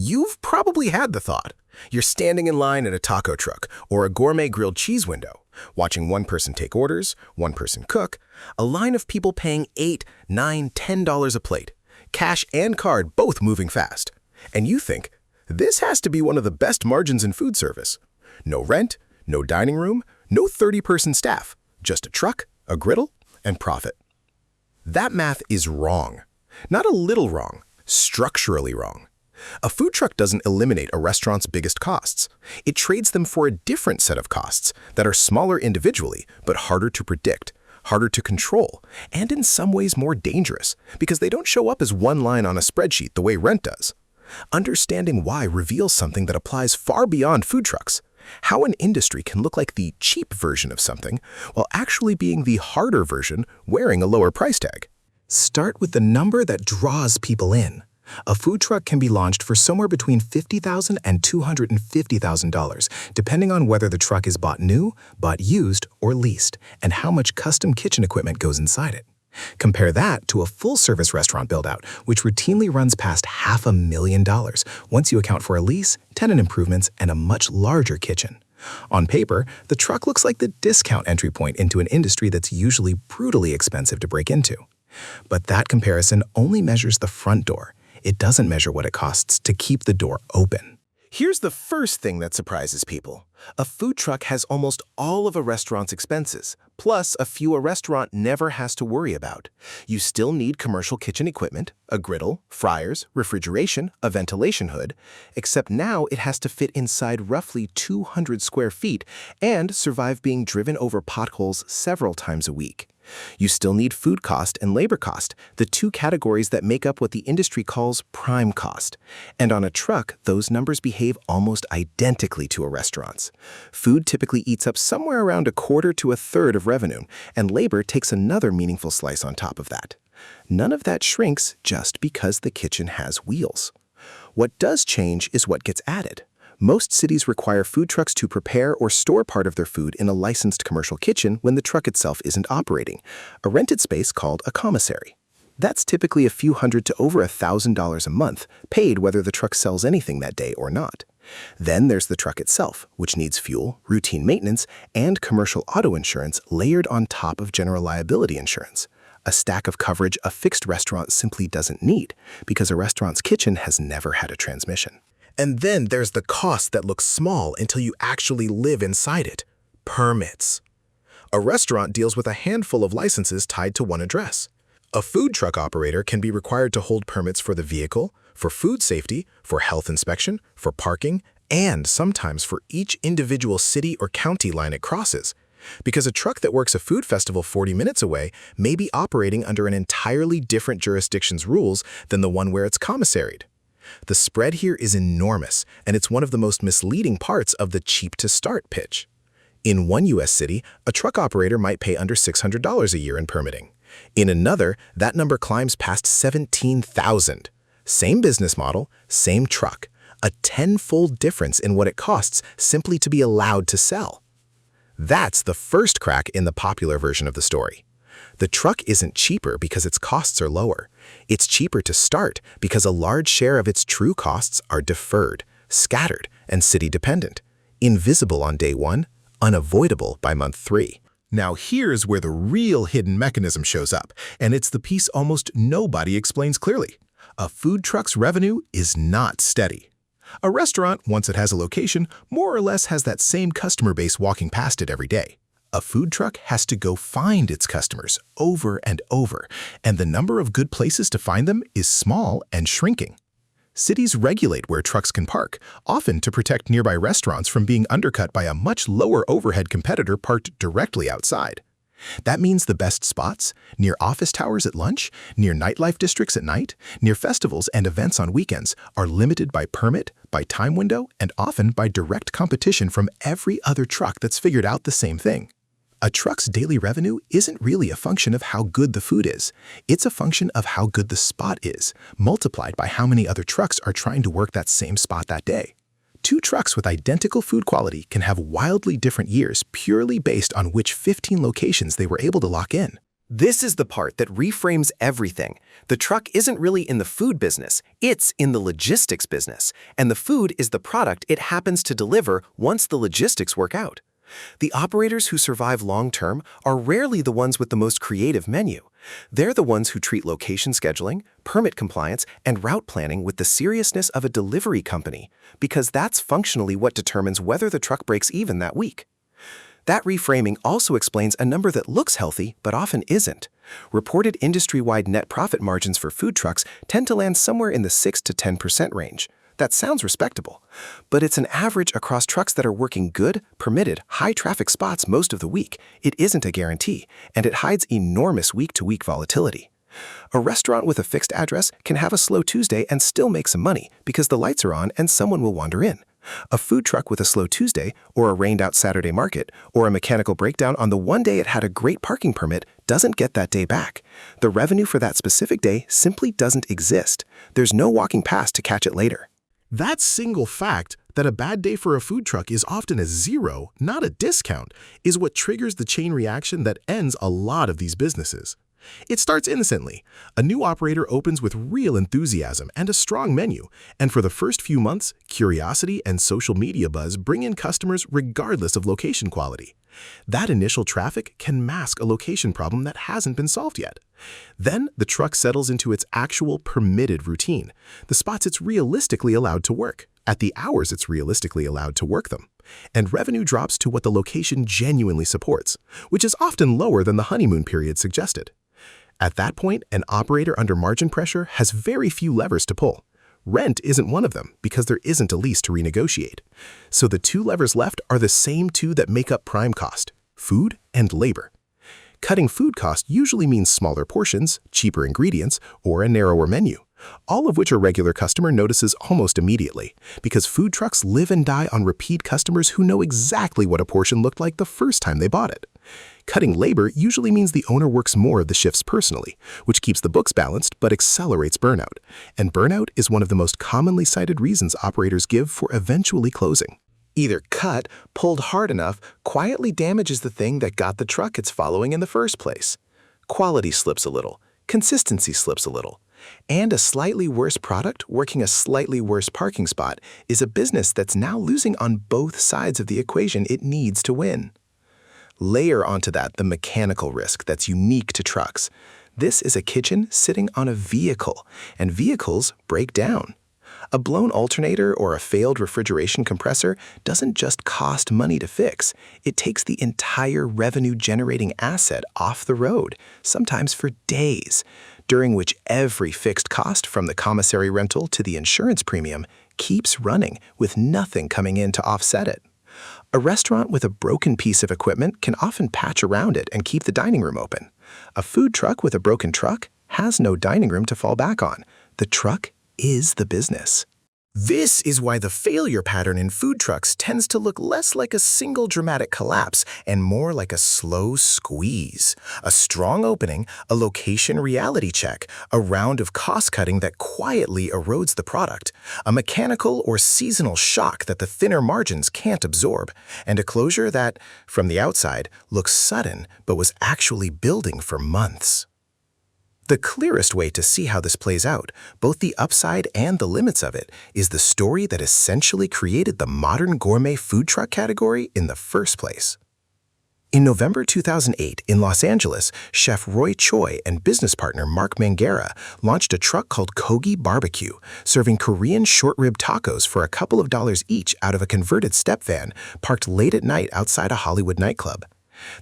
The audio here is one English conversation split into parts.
You've probably had the thought. You're standing in line at a taco truck or a gourmet grilled cheese window, watching one person take orders, one person cook, a line of people paying $8, $9, $10 a plate, cash and card both moving fast. And you think, this has to be one of the best margins in food service. No rent, no dining room, no 30-person staff, just a truck, a griddle, and profit. That math is wrong. Not a little wrong, structurally wrong. A food truck doesn't eliminate a restaurant's biggest costs. It trades them for a different set of costs that are smaller individually, but harder to predict, harder to control, and in some ways more dangerous because they don't show up as one line on a spreadsheet the way rent does. Understanding why reveals something that applies far beyond food trucks. How an industry can look like the cheap version of something while actually being the harder version wearing a lower price tag. Start with the number that draws people in. A food truck can be launched for somewhere between $50,000 and $250,000, depending on whether the truck is bought new, bought used, or leased, and how much custom kitchen equipment goes inside it. Compare that to a full-service restaurant build-out, which routinely runs past $500,000 once you account for a lease, tenant improvements, and a much larger kitchen. On paper, the truck looks like the discount entry point into an industry that's usually brutally expensive to break into. But that comparison only measures the front door. It doesn't measure what it costs to keep the door open. Here's the first thing that surprises people. A food truck has almost all of a restaurant's expenses, plus a few a restaurant never has to worry about. You still need commercial kitchen equipment, a griddle, fryers, refrigeration, a ventilation hood, except now it has to fit inside roughly 200 square feet and survive being driven over potholes several times a week. You still need food cost and labor cost, the two categories that make up what the industry calls prime cost. And on a truck, those numbers behave almost identically to a restaurant's. Food typically eats up somewhere around a quarter to a third of revenue, and labor takes another meaningful slice on top of that. None of that shrinks just because the kitchen has wheels. What does change is what gets added. Most cities require food trucks to prepare or store part of their food in a licensed commercial kitchen when the truck itself isn't operating, a rented space called a commissary. That's typically a few hundred to over $1,000 a month, paid whether the truck sells anything that day or not. Then there's the truck itself, which needs fuel, routine maintenance, and commercial auto insurance layered on top of general liability insurance. A stack of coverage a fixed restaurant simply doesn't need, because a restaurant's kitchen has never had a transmission. And then there's the cost that looks small until you actually live inside it. Permits. A restaurant deals with a handful of licenses tied to one address. A food truck operator can be required to hold permits for the vehicle, for food safety, for health inspection, for parking, and sometimes for each individual city or county line it crosses. Because a truck that works a food festival 40 minutes away may be operating under an entirely different jurisdiction's rules than the one where it's commissaried. The spread here is enormous, and it's one of the most misleading parts of the cheap-to-start pitch. In one U.S. city, a truck operator might pay under $600 a year in permitting. In another, that number climbs past $17,000. Same business model, same truck, a tenfold difference in what it costs simply to be allowed to sell. That's the first crack in the popular version of the story. The truck isn't cheaper because its costs are lower. It's cheaper to start because a large share of its true costs are deferred, scattered, and city-dependent, invisible on day one, unavoidable by month 3. Now here's where the real hidden mechanism shows up, and it's the piece almost nobody explains clearly. A food truck's revenue is not steady. A restaurant, once it has a location, more or less has that same customer base walking past it every day. A food truck has to go find its customers over and over, and the number of good places to find them is small and shrinking. Cities regulate where trucks can park, often to protect nearby restaurants from being undercut by a much lower overhead competitor parked directly outside. That means the best spots, near office towers at lunch, near nightlife districts at night, near festivals and events on weekends, are limited by permit, by time window, and often by direct competition from every other truck that's figured out the same thing. A truck's daily revenue isn't really a function of how good the food is. It's a function of how good the spot is, multiplied by how many other trucks are trying to work that same spot that day. Two trucks with identical food quality can have wildly different years purely based on which 15 locations they were able to lock in. This is the part that reframes everything. The truck isn't really in the food business, it's in the logistics business, and the food is the product it happens to deliver once the logistics work out. The operators who survive long-term are rarely the ones with the most creative menu. They're the ones who treat location scheduling, permit compliance, and route planning with the seriousness of a delivery company, because that's functionally what determines whether the truck breaks even that week. That reframing also explains a number that looks healthy but often isn't. Reported industry-wide net profit margins for food trucks tend to land somewhere in the 6 to 10% range. That sounds respectable, but it's an average across trucks that are working good, permitted, high-traffic spots most of the week. It isn't a guarantee, and it hides enormous week-to-week volatility. A restaurant with a fixed address can have a slow Tuesday and still make some money because the lights are on and someone will wander in. A food truck with a slow Tuesday, or a rained-out Saturday market, or a mechanical breakdown on the one day it had a great parking permit doesn't get that day back. The revenue for that specific day simply doesn't exist. There's no walking past to catch it later. That single fact that a bad day for a food truck is often a zero, not a discount, is what triggers the chain reaction that ends a lot of these businesses. It starts innocently. A new operator opens with real enthusiasm and a strong menu, and for the first few months, curiosity and social media buzz bring in customers regardless of location quality. That initial traffic can mask a location problem that hasn't been solved yet. Then the truck settles into its actual permitted routine, the spots it's realistically allowed to work, at the hours it's realistically allowed to work them. And revenue drops to what the location genuinely supports, which is often lower than the honeymoon period suggested. At that point, an operator under margin pressure has very few levers to pull. Rent isn't one of them because there isn't a lease to renegotiate. So the two levers left are the same two that make up prime cost: food and labor. Cutting food cost usually means smaller portions, cheaper ingredients, or a narrower menu, all of which a regular customer notices almost immediately, because food trucks live and die on repeat customers who know exactly what a portion looked like the first time they bought it. Cutting labor usually means the owner works more of the shifts personally, which keeps the books balanced but accelerates burnout. And burnout is one of the most commonly cited reasons operators give for eventually closing. Either cut, pulled hard enough, quietly damages the thing that got the truck it's following in the first place. Quality slips a little, consistency slips a little, and a slightly worse product working a slightly worse parking spot is a business that's now losing on both sides of the equation it needs to win. Layer onto that the mechanical risk that's unique to trucks. This is a kitchen sitting on a vehicle, and vehicles break down. A blown alternator or a failed refrigeration compressor doesn't just cost money to fix. It takes the entire revenue-generating asset off the road, sometimes for days, during which every fixed cost from the commissary rental to the insurance premium keeps running with nothing coming in to offset it. A restaurant with a broken piece of equipment can often patch around it and keep the dining room open. A food truck with a broken truck has no dining room to fall back on. The truck is the business. This is why the failure pattern in food trucks tends to look less like a single dramatic collapse and more like a slow squeeze. A strong opening, a location reality check, a round of cost-cutting that quietly erodes the product, a mechanical or seasonal shock that the thinner margins can't absorb, and a closure that, from the outside, looks sudden but was actually building for months. The clearest way to see how this plays out, both the upside and the limits of it, is the story that essentially created the modern gourmet food truck category in the first place. In November 2008, in Los Angeles, chef Roy Choi and business partner Mark Mangera launched a truck called Kogi BBQ, serving Korean short-rib tacos for a couple of dollars each out of a converted step van parked late at night outside a Hollywood nightclub.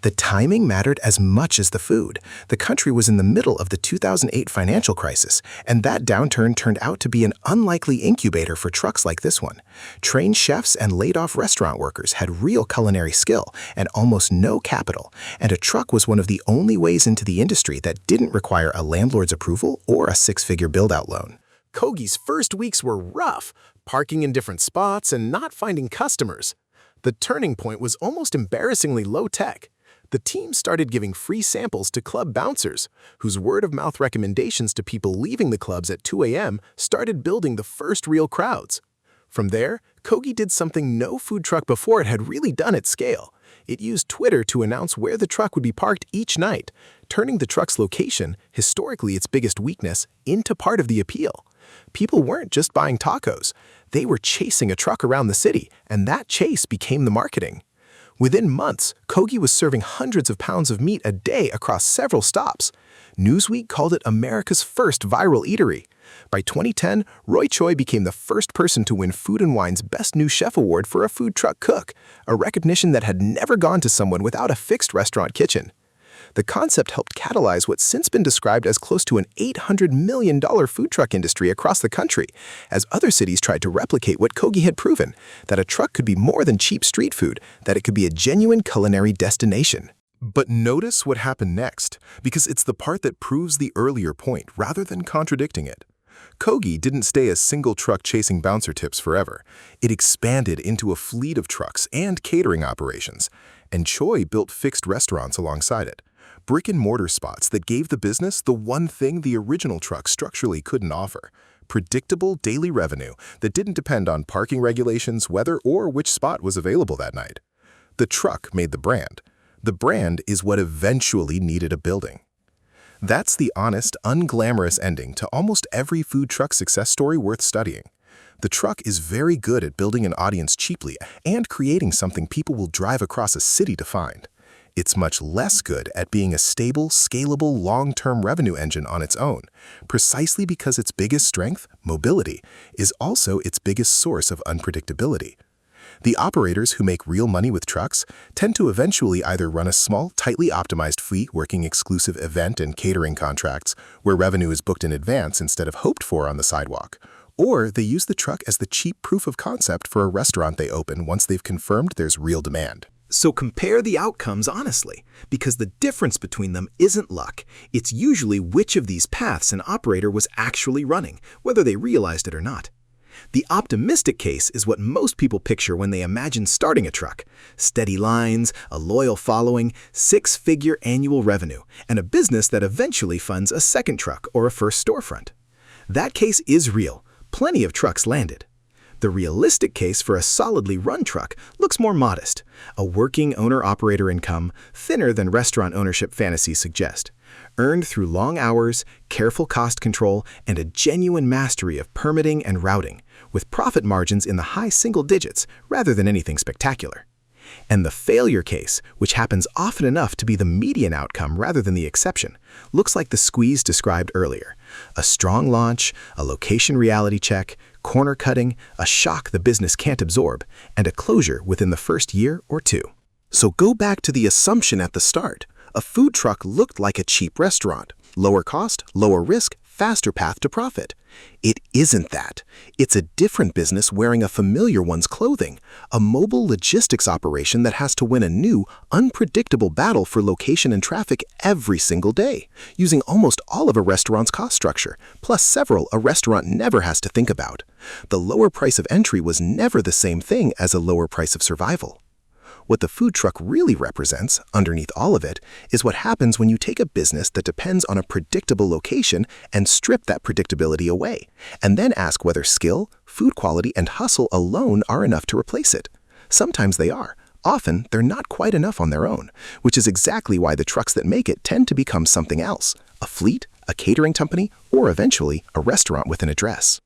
The timing mattered as much as the food. The country was in the middle of the 2008 financial crisis, and that downturn turned out to be an unlikely incubator for trucks like this one. Trained chefs and laid-off restaurant workers had real culinary skill and almost no capital, and a truck was one of the only ways into the industry that didn't require a landlord's approval or a six-figure build-out loan. Kogi's first weeks were rough, parking in different spots and not finding customers. The turning point was almost embarrassingly low-tech. The team started giving free samples to club bouncers, whose word-of-mouth recommendations to people leaving the clubs at 2 a.m. started building the first real crowds. From there, Kogi did something no food truck before it had really done at scale. It used Twitter to announce where the truck would be parked each night, turning the truck's location, historically its biggest weakness, into part of the appeal. People weren't just buying tacos. They were chasing a truck around the city, and that chase became the marketing. Within months, Kogi was serving hundreds of pounds of meat a day across several stops. Newsweek called it America's first viral eatery. By 2010, Roy Choi became the first person to win Food & Wine's Best New Chef Award for a food truck cook, a recognition that had never gone to someone without a fixed restaurant kitchen. The concept helped catalyze what's since been described as close to an $800 million food truck industry across the country, as other cities tried to replicate what Kogi had proven, that a truck could be more than cheap street food, that it could be a genuine culinary destination. But notice what happened next, because it's the part that proves the earlier point rather than contradicting it. Kogi didn't stay as single truck chasing bouncer tips forever. It expanded into a fleet of trucks and catering operations, and Choi built fixed restaurants alongside it. Brick-and-mortar spots that gave the business the one thing the original truck structurally couldn't offer: predictable daily revenue that didn't depend on parking regulations, weather, or which spot was available that night. The truck made the brand. The brand is what eventually needed a building. That's the honest, unglamorous ending to almost every food truck success story worth studying. The truck is very good at building an audience cheaply and creating something people will drive across a city to find. It's much less good at being a stable, scalable, long-term revenue engine on its own, precisely because its biggest strength, mobility, is also its biggest source of unpredictability. The operators who make real money with trucks tend to eventually either run a small, tightly optimized fleet working exclusive event and catering contracts where revenue is booked in advance instead of hoped for on the sidewalk, or they use the truck as the cheap proof of concept for a restaurant they open once they've confirmed there's real demand. So compare the outcomes honestly, because the difference between them isn't luck. It's usually which of these paths an operator was actually running, whether they realized it or not. The optimistic case is what most people picture when they imagine starting a truck: steady lines, a loyal following, six-figure annual revenue, and a business that eventually funds a second truck or a first storefront. That case is real. Plenty of trucks landed. The realistic case for a solidly run truck looks more modest: a working owner-operator income, thinner than restaurant ownership fantasies suggest, earned through long hours, careful cost control, and a genuine mastery of permitting and routing, with profit margins in the high single digits rather than anything spectacular. And the failure case, which happens often enough to be the median outcome rather than the exception, looks like the squeeze described earlier: a strong launch, a location reality check, corner cutting, a shock the business can't absorb, and a closure within the first year or two. So go back to the assumption at the start. A food truck looked like a cheap restaurant: lower cost, lower risk, faster path to profit. It isn't that. It's a different business wearing a familiar one's clothing, a mobile logistics operation that has to win a new, unpredictable battle for location and traffic every single day, using almost all of a restaurant's cost structure, plus several a restaurant never has to think about. The lower price of entry was never the same thing as a lower price of survival. What the food truck really represents, underneath all of it, is what happens when you take a business that depends on a predictable location and strip that predictability away, and then ask whether skill, food quality, and hustle alone are enough to replace it. Sometimes they are. Often, they're not quite enough on their own, which is exactly why the trucks that make it tend to become something else: a fleet, a catering company, or eventually a restaurant with an address.